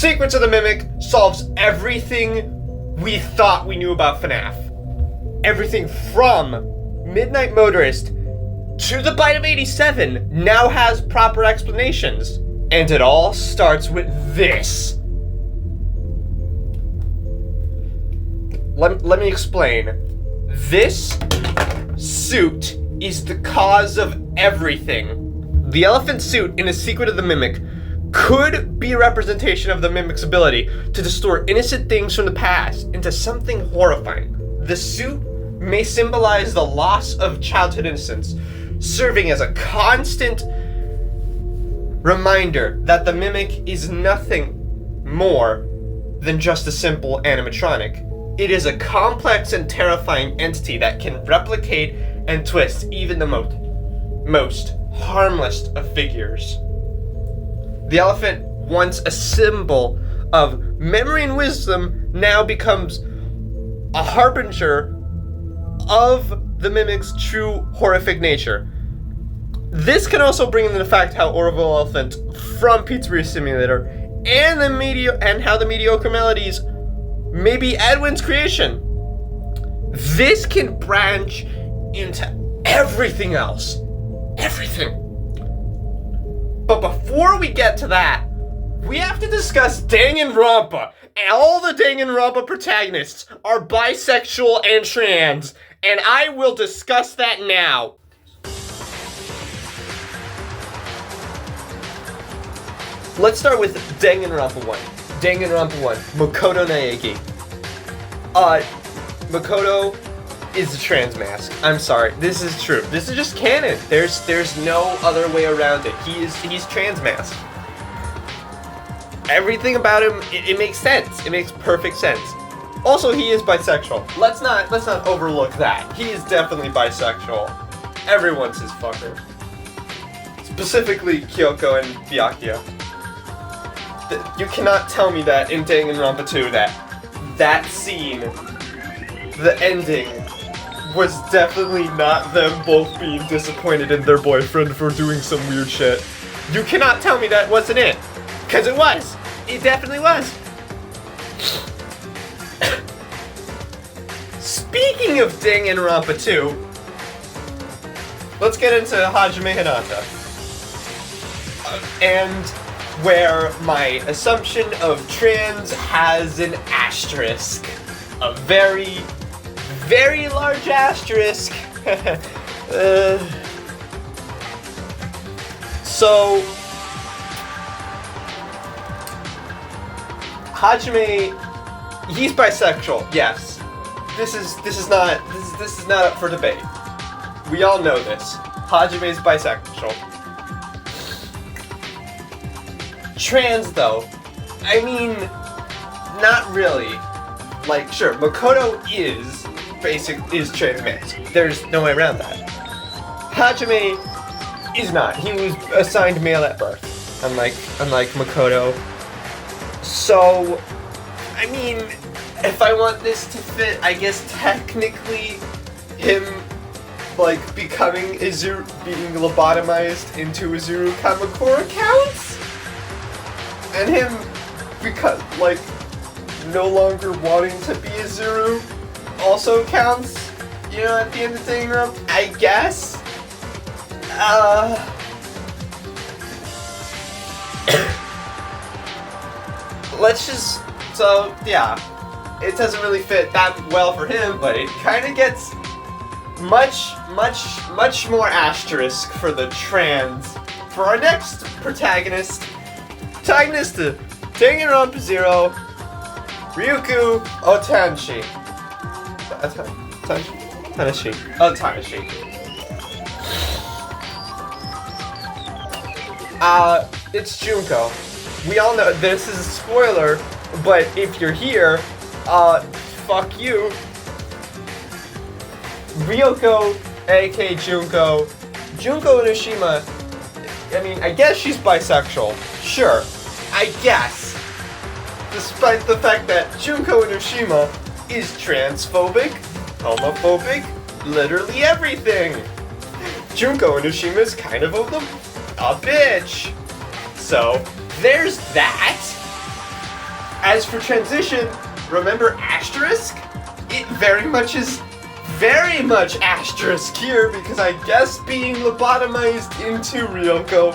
Secrets of the Mimic solves everything we thought we knew about FNAF. Everything from Midnight Motorist to the Bite of 87 now has proper explanations. And it all starts with this. Let me explain. This suit is the cause of everything. The elephant suit in A Secret of the Mimic could be a representation of the Mimic's ability to distort innocent things from the past into something horrifying. The suit may symbolize the loss of childhood innocence, serving as a constant reminder that the Mimic is nothing more than just a simple animatronic. It is a complex and terrifying entity that can replicate and twist even the most harmless of figures. The elephant, once a symbol of memory and wisdom, now becomes a harbinger of the Mimic's true horrific nature. This can also bring into fact how Orville Elephant from Pizzeria Simulator and how the mediocre melodies may be Edwin's creation. This can branch into everything else. Everything. But before we get to that, we have to discuss Danganronpa. And all the Danganronpa protagonists are bisexual and trans, and I will discuss that now. Let's start with Danganronpa 1. Danganronpa 1, Makoto Naegi. Makoto is a trans mask. I'm sorry, this is true. This is just canon. There's no other way around it. He's trans mask. Everything about him, it makes sense. It makes perfect sense. Also, he is bisexual. Let's not overlook that. He is definitely bisexual. Everyone's his fucker. Specifically Kyoko and Byakuya. You cannot tell me that in Danganronpa 2 that scene, the ending, was definitely not them both being disappointed in their boyfriend for doing some weird shit. You cannot tell me that wasn't it. Because it was. It definitely was. Speaking of Danganronpa 2, let's get into Hajime Hinata. And where my assumption of trans has an asterisk. A very, very large asterisk. So, Hajime, he's bisexual, yes. This is not up for debate. We all know this. Hajime's bisexual. Trans, though, I mean, not really. Like, sure, Makoto is trans mask. There's no way around that. Hajime is not. He was assigned male at birth, unlike Makoto. So, I mean, if I want this to fit, I guess technically him, like, becoming Izuru, being lobotomized into Izuru Kamakura counts? And him, because, like, no longer wanting to be Izuru also counts, you know, at the end of the Danganronpa, I guess? It doesn't really fit that well for him, but it kind of gets much more asterisk for the trans. For our next protagonist to Danganronpa 0, Ryuko Otanshi. Tanashi. It's Junko. We all know this is a spoiler, but if you're here, fuck you. Ryuko, aka Junko Enoshima, I mean, I guess she's bisexual. Sure, I guess. Despite the fact that Junko Enoshima is transphobic, homophobic, literally everything. Junko Enoshima is kind of a bitch. So, there's that. As for transition, remember asterisk? It very much asterisk here, because I guess being lobotomized into Ryoko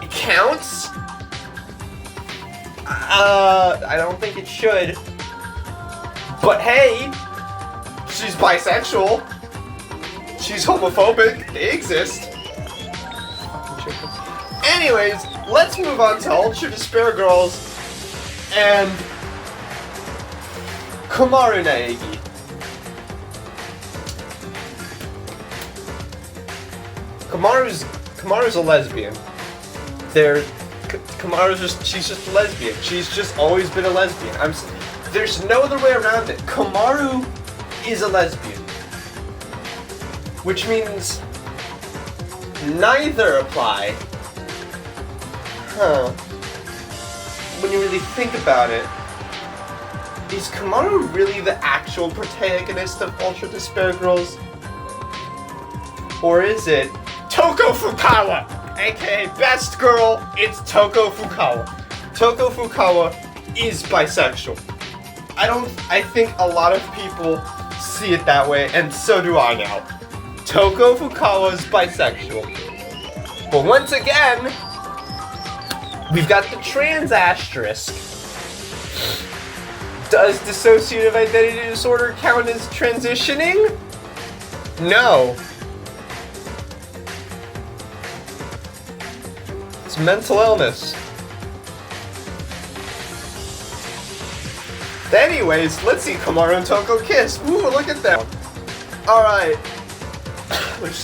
it counts? I don't think it should. But hey, she's bisexual. She's homophobic. They exist. Anyways, let's move on to Ultra Despair Girls and Komaru Naegi. Kamaru's a lesbian. She's just a lesbian. She's just always been a lesbian. There's no other way around it. Komaru is a lesbian. Which means neither apply. Huh. When you really think about it, is Komaru really the actual protagonist of Ultra Despair Girls? Or is it Toko Fukawa, aka Best Girl? It's Toko Fukawa. Toko Fukawa is bisexual. I think a lot of people see it that way, and so do I now. Toko Fukawa is bisexual. But once again, we've got the trans asterisk. Does dissociative identity disorder count as transitioning? No. It's mental illness. Anyways, let's see Komaru and Toko kiss. Ooh, look at that. Alright. We just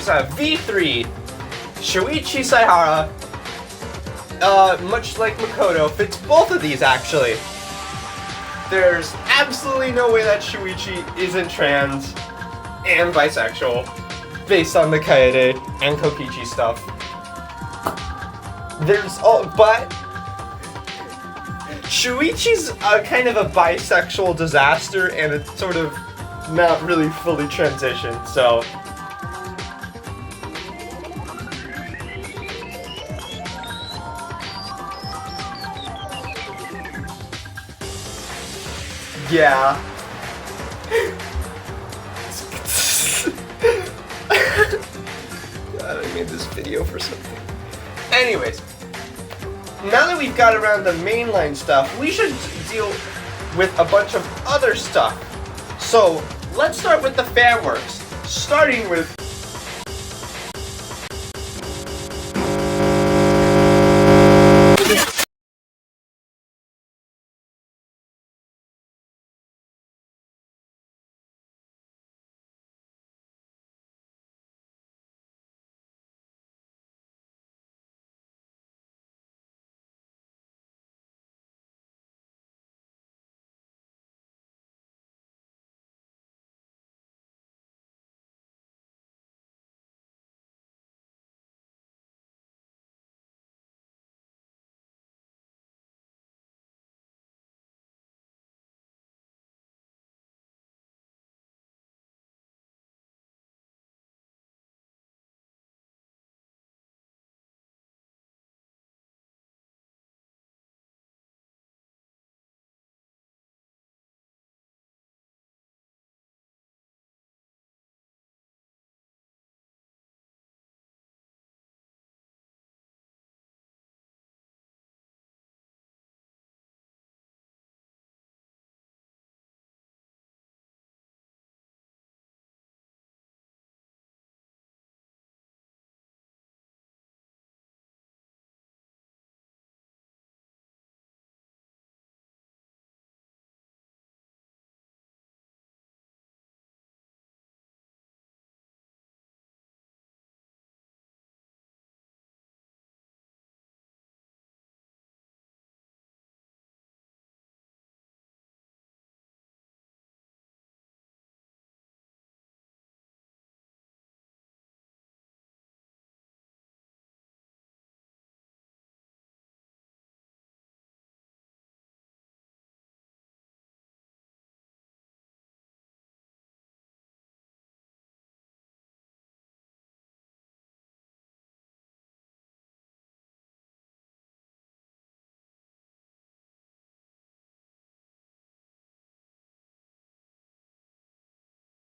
have V3. Shuichi Saihara. Much like Makoto, fits both of these actually. There's absolutely no way that Shuichi isn't trans and bisexual, based on the Kaede and Kokichi stuff. But Shuichi's kind of a bisexual disaster, and it's sort of not really fully transitioned, so. Yeah. God, I made this video for something. Anyways, now that we've got around the mainline stuff, we should deal with a bunch of other stuff. So, let's start with the fan works, starting with